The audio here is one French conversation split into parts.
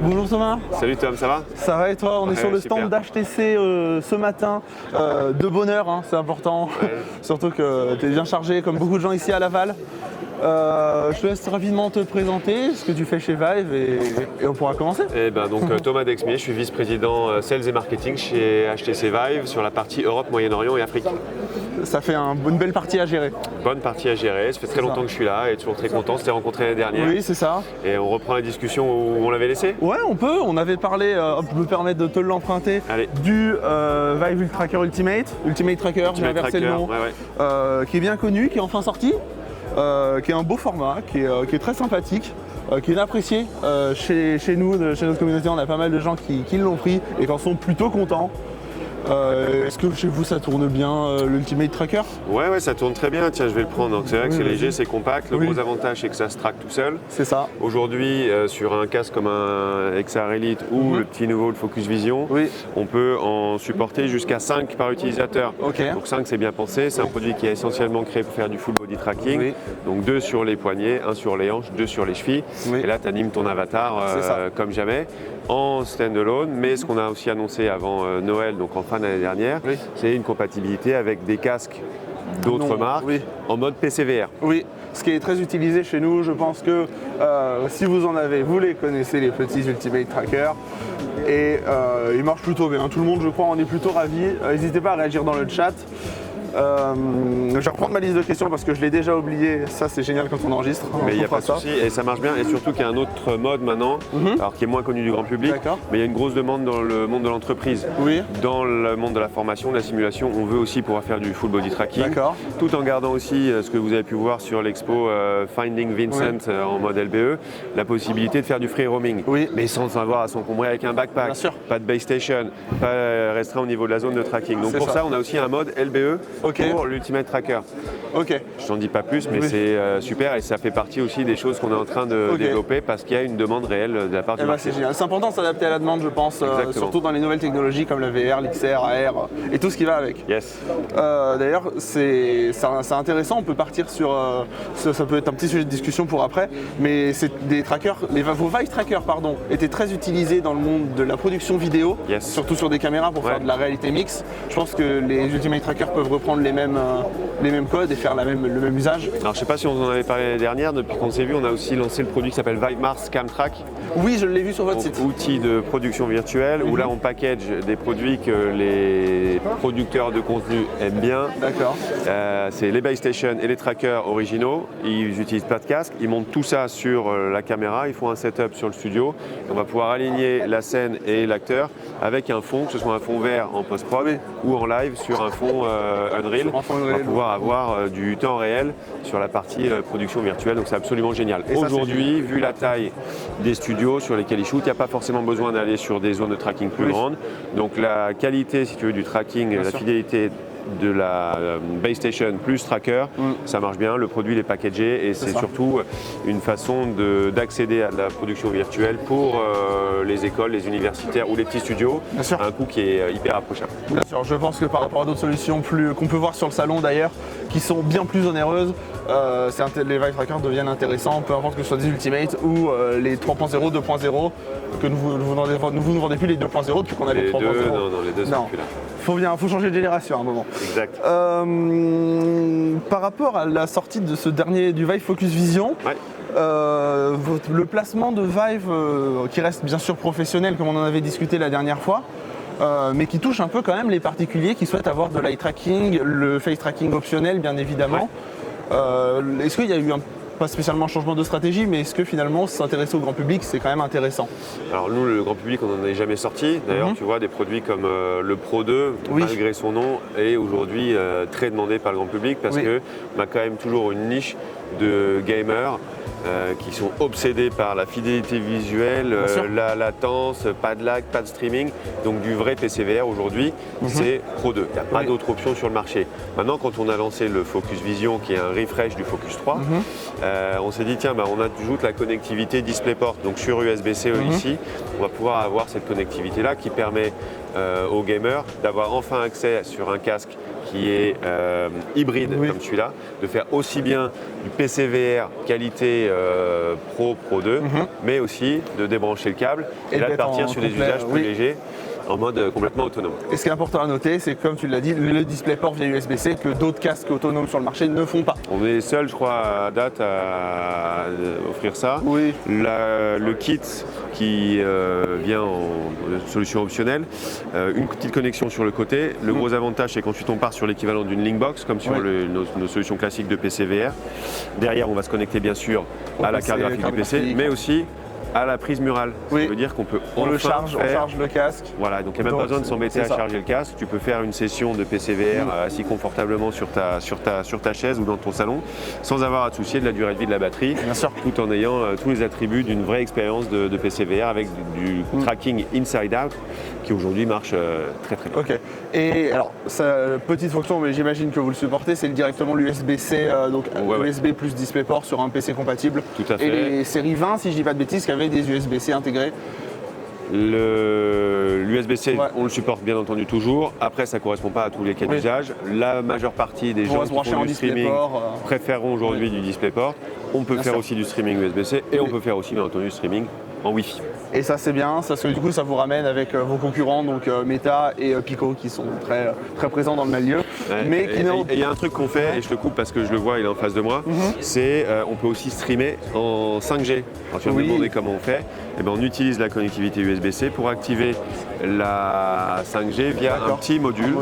Bonjour Thomas. Salut Tom, ça va? Ça va et toi? On est sur le stand d'HTC ce matin, de bonne heure, hein, c'est important, surtout que tu es bien chargé comme beaucoup de gens ici à Laval. Je te laisse rapidement te présenter ce que tu fais chez Vive et on pourra commencer. Thomas Dexmier, je suis vice-président Sales et Marketing chez HTC Vive sur la partie Europe, Moyen-Orient et Afrique. Ça fait une belle partie à gérer. Bonne partie à gérer, ça fait très longtemps que je suis là et toujours très content, on s'était rencontré l'année dernière. Oui, c'est ça. Et on reprend la discussion où on l'avait laissé? Ouais, on peut, on avait parlé, je me permettre de te l'emprunter, du Vive Tracker Ultimate Tracker, j'ai inversé le nom, qui est bien connu, qui est enfin sorti. Qui est un beau format, qui est très sympathique, qui est apprécié chez nous, chez notre communauté. On a pas mal de gens qui l'ont pris et qui en sont plutôt contents. Est-ce que chez vous ça tourne bien l'Ultimate Tracker? Ouais, ça tourne très bien. Tiens, je vais le prendre. Donc, c'est vrai que c'est léger, c'est compact. Le gros avantage, c'est que ça se traque tout seul. C'est ça. Aujourd'hui, sur un casque comme un XR Elite ou le petit nouveau, le Focus Vision, on peut en supporter jusqu'à 5 par utilisateur. Donc 5, c'est bien pensé. C'est un produit qui est essentiellement créé pour faire du full body tracking. Donc 2 sur les poignets, 1 sur les hanches, 2 sur les chevilles. Et là, tu animes ton avatar comme jamais en stand-alone. Mais ce qu'on a aussi annoncé avant Noël, donc en fin d'année dernière, c'est une compatibilité avec des casques d'autres marques en mode PCVR. Oui, ce qui est très utilisé chez nous. Je pense que si vous en avez, vous les connaissez, les petits Ultimate Tracker. Et ils marchent plutôt bien. Tout le monde, je crois, en est plutôt ravi. N'hésitez pas à réagir dans le chat. Je vais reprendre ma liste de questions parce que je l'ai déjà oublié. Ça, c'est génial quand on enregistre. Mais il n'y a pas de souci et ça marche bien. Et surtout qu'il y a un autre mode maintenant, alors qui est moins connu du grand public, mais il y a une grosse demande dans le monde de l'entreprise. Dans le monde de la formation, de la simulation, on veut aussi pouvoir faire du full body tracking. Tout en gardant aussi ce que vous avez pu voir sur l'expo Finding Vincent en mode LBE, la possibilité de faire du free roaming. Mais sans avoir à s'encombrer avec un backpack. Pas de base station, pas restreint au niveau de la zone de tracking. Donc pour ça, on a aussi un mode LBE. Pour l'Ultimate Tracker. Je t'en dis pas plus, mais c'est super et ça fait partie aussi des choses qu'on est en train de développer parce qu'il y a une demande réelle de la part du marché. C'est génial. C'est important de s'adapter à la demande, je pense, surtout dans les nouvelles technologies comme la VR, l'XR, AR et tout ce qui va avec. D'ailleurs, c'est intéressant, on peut partir sur, ça peut être un petit sujet de discussion pour après, mais c'est des trackers, vos Vive Trackers étaient très utilisés dans le monde de la production vidéo, surtout sur des caméras pour faire de la réalité mixte. Je pense que les Ultimate Trackers peuvent reprendre les mêmes codes et faire le même usage. Alors je sais pas si on en avait parlé l'année dernière, depuis qu'on s'est vu, on a aussi lancé le produit qui s'appelle Vive Mars Camtrack. Oui, je l'ai vu sur votre site. Outil de production virtuelle où là on package des produits que les producteurs de contenu aiment bien. C'est les base stations et les trackers originaux. Ils n'utilisent pas de casque, ils montent tout ça sur la caméra, ils font un setup sur le studio. On va pouvoir aligner la scène et l'acteur avec un fond, que ce soit un fond vert en post-prod ou en live sur un fond Unreal. On va pouvoir avoir du temps réel sur la partie production virtuelle, donc c'est absolument génial. Aujourd'hui, vu la taille des studios sur lesquels ils shootent, il n'y a pas forcément besoin d'aller sur des zones de tracking plus grandes. Donc la qualité, si tu veux, du tracking, la fidélité de la base station plus tracker, ça marche bien, le produit il est packagé et c'est surtout une façon d'accéder à la production virtuelle pour les écoles, les universitaires ou les petits studios à un coût qui est hyper approchable. Bien sûr, je pense que par rapport à d'autres solutions qu'on peut voir sur le salon d'ailleurs, qui sont bien plus onéreuses, les Vive Trackers deviennent intéressants, peu importe que ce soit des Ultimate ou les 3.0, 2.0, que vous ne vendez plus les 2.0 depuis qu'on a les 3.0. Non, les deux sont plus là. Faut changer de génération à un moment. Exact. Par rapport à la sortie de ce dernier du Vive Focus Vision, le placement de Vive, qui reste bien sûr professionnel comme on en avait discuté la dernière fois, mais qui touche un peu quand même les particuliers qui souhaitent avoir de l'eye tracking, le face tracking optionnel bien évidemment. Est-ce qu'il y a eu pas spécialement un changement de stratégie, mais est-ce que finalement s'intéresser au grand public c'est quand même intéressant? Alors nous, le grand public, on n'en est jamais sorti. D'ailleurs, tu vois, des produits comme le Pro 2, malgré son nom, est aujourd'hui très demandé par le grand public parce qu'on a quand même toujours une niche de gamers qui sont obsédés par la fidélité visuelle, la latence, pas de lag, pas de streaming. Donc du vrai PCVR aujourd'hui, c'est Pro 2. Il n'y a pas d'autre option sur le marché. Maintenant, quand on a lancé le Focus Vision, qui est un refresh du Focus 3, on s'est dit, tiens, on ajoute la connectivité DisplayPort. Donc sur USB-C ici, on va pouvoir avoir cette connectivité-là qui permet aux gamers d'avoir enfin accès sur un casque qui est hybride comme celui-là, de faire aussi bien du PCVR qualité Pro 2, mais aussi de débrancher le câble et là de partir sur des usages plus légers, en mode complètement autonome. Et ce qui est important à noter, c'est que comme tu l'as dit, le DisplayPort via USB-C que d'autres casques autonomes sur le marché ne font pas. On est les seuls, je crois, à date à offrir ça. Oui. Le kit qui vient en solution optionnelle, une petite connexion sur le côté. Le gros avantage, c'est qu'ensuite on part sur l'équivalent d'une Linkbox, comme sur nos solutions classiques de PCVR. Derrière, on va se connecter bien sûr à la carte graphique du PC, mais aussi à la prise murale. Ça veut dire qu'on peut on charge le casque. Voilà, donc il n'y a même pas besoin de s'embêter à charger le casque. Tu peux faire une session de PCVR assis confortablement sur ta chaise ou dans ton salon sans avoir à te soucier de la durée de vie de la batterie, tout en ayant tous les attributs d'une vraie expérience de PCVR avec du tracking inside out qui aujourd'hui marche très très bien. Ok. Et alors, petite fonction, mais j'imagine que vous le supportez, c'est directement l'USB-C, donc USB plus DisplayPort sur un PC compatible. Tout à fait. Et les séries 20, si je dis pas de bêtises, qui avaient des USB-C intégrés. L'USB-C, on le supporte bien entendu toujours. Après, ça ne correspond pas à tous les cas d'usage. La majeure partie des gens qui font du streaming préféreront aujourd'hui du DisplayPort. On peut faire aussi du streaming USB-C et on peut faire aussi bien entendu du streaming en Wi-Fi. Et ça c'est bien, parce que du coup ça vous ramène avec vos concurrents, donc Meta et Pico qui sont très, très présents dans le milieu. Mais il y a un truc qu'on fait, et je te coupe parce que je le vois, il est en face de moi, c'est on peut aussi streamer en 5G. Alors tu vas me demander comment on fait. Eh bien, on utilise la connectivité USB-C pour activer la 5G via un petit module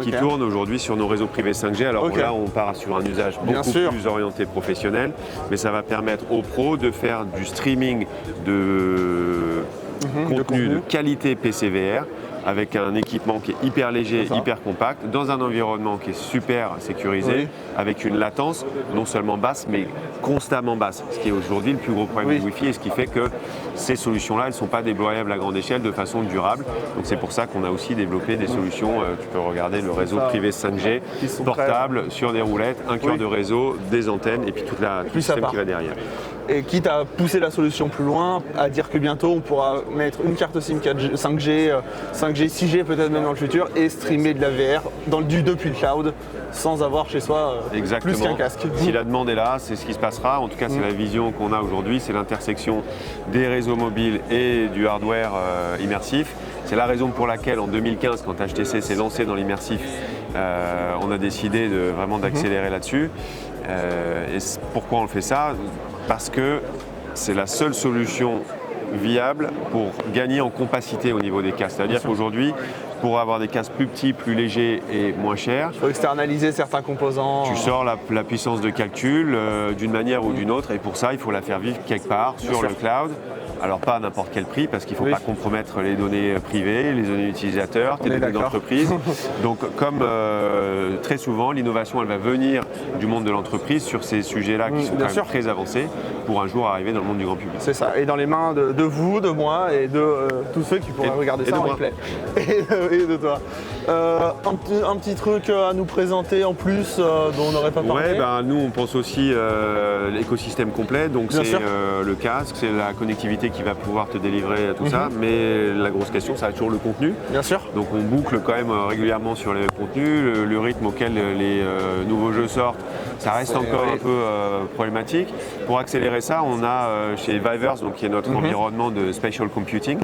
qui tourne aujourd'hui sur nos réseaux privés 5G. Alors là, on part sur un usage beaucoup plus orienté professionnel, mais ça va permettre aux pros de faire du streaming de contenu de qualité PCVR avec un équipement qui est hyper léger, hyper compact, dans un environnement qui est super sécurisé, avec une latence non seulement basse, mais constamment basse, ce qui est aujourd'hui le plus gros problème du Wi-Fi et ce qui fait que ces solutions-là, elles ne sont pas déployables à grande échelle de façon durable. Donc c'est pour ça qu'on a aussi développé des solutions, tu peux regarder le réseau privé 5G, portable, sur des roulettes, un cœur de réseau, des antennes et puis tout le système qui va derrière. Et quitte à pousser la solution plus loin, à dire que bientôt on pourra mettre une carte SIM 4G, 5G, 6G peut-être même dans le futur et streamer de la VR depuis le cloud sans avoir chez soi plus qu'un casque. Si la demande est là, c'est ce qui se passera. En tout cas, c'est la vision qu'on a aujourd'hui, c'est l'intersection des réseaux mobiles et du hardware immersif. C'est la raison pour laquelle en 2015, quand HTC s'est lancé dans l'immersif, on a décidé vraiment d'accélérer là-dessus. Et pourquoi on fait ça ? Parce que c'est la seule solution viable pour gagner en compacité au niveau des casques. C'est-à-dire qu'aujourd'hui, pour avoir des casques plus petits, plus légers et moins chers, il faut externaliser certains composants. Tu sors la puissance de calcul d'une manière ou d'une autre et pour ça, il faut la faire vivre quelque part sur le cloud. Alors pas à n'importe quel prix parce qu'il ne faut pas compromettre les données privées, les données utilisateurs, tes données d'entreprise. Donc comme très souvent, l'innovation elle va venir du monde de l'entreprise sur ces sujets-là qui sont quand même très avancés pour un jour arriver dans le monde du grand public. C'est ça, et dans les mains de vous, de moi et de tous ceux qui pourraient regarder ça en replay. Et de toi. Un petit truc à nous présenter en plus dont on n'aurait pas parlé. Nous on pense aussi l'écosystème complet, donc c'est le casque, c'est la connectivité qui va pouvoir te délivrer tout ça, mais la grosse question, ça va être toujours le contenu. Bien sûr. Donc on boucle quand même régulièrement sur les contenus, le rythme auquel les nouveaux jeux sortent, ça reste encore un peu problématique. Pour accélérer ça, on a chez Vivers, donc qui est notre environnement de spatial computing,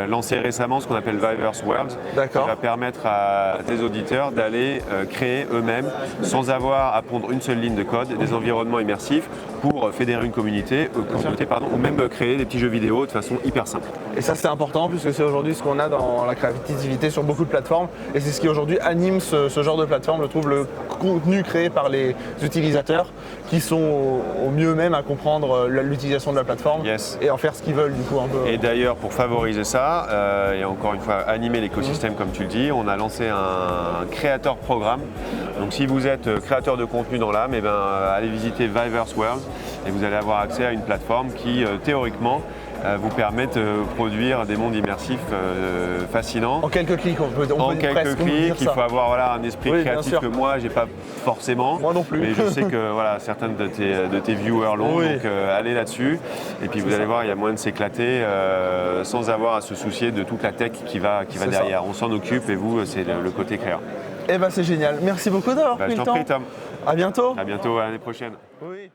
lancé récemment ce qu'on appelle Vivers Worlds, qui va permettre à tes auditeurs d'aller créer eux-mêmes, sans avoir à prendre une seule ligne de code, des environnements immersifs pour fédérer une communauté, ou même créer des petits jeux vidéo de façon hyper simple. Et ça c'est important puisque c'est aujourd'hui ce qu'on a dans la créativité sur beaucoup de plateformes et c'est ce qui aujourd'hui anime ce genre de plateforme, je trouve, le contenu créé par les utilisateurs qui sont au mieux même à comprendre l'utilisation de la plateforme et en faire ce qu'ils veulent du coup un peu. Et d'ailleurs pour favoriser ça et encore une fois animer l'écosystème comme tu le dis, on a lancé un créateur programme. Donc si vous êtes créateur de contenu dans l'âme, allez visiter Vivers World et vous allez avoir accès à une plateforme qui théoriquement vous permet de produire des mondes immersifs fascinants. En quelques clics, en quelques clics, il faut avoir un esprit créatif que moi j'ai pas forcément. Moi non plus. Mais je sais que certains de tes viewers l'ont, donc allez là-dessus. Et puis vous allez voir, il y a moyen de s'éclater sans avoir à se soucier de toute la tech qui va derrière. On s'en occupe et vous, c'est le côté créa. Eh ben c'est génial. Merci beaucoup d'avoir pris le temps. Je t'en prie, Tom. À bientôt. À bientôt, à l'année prochaine. Oui.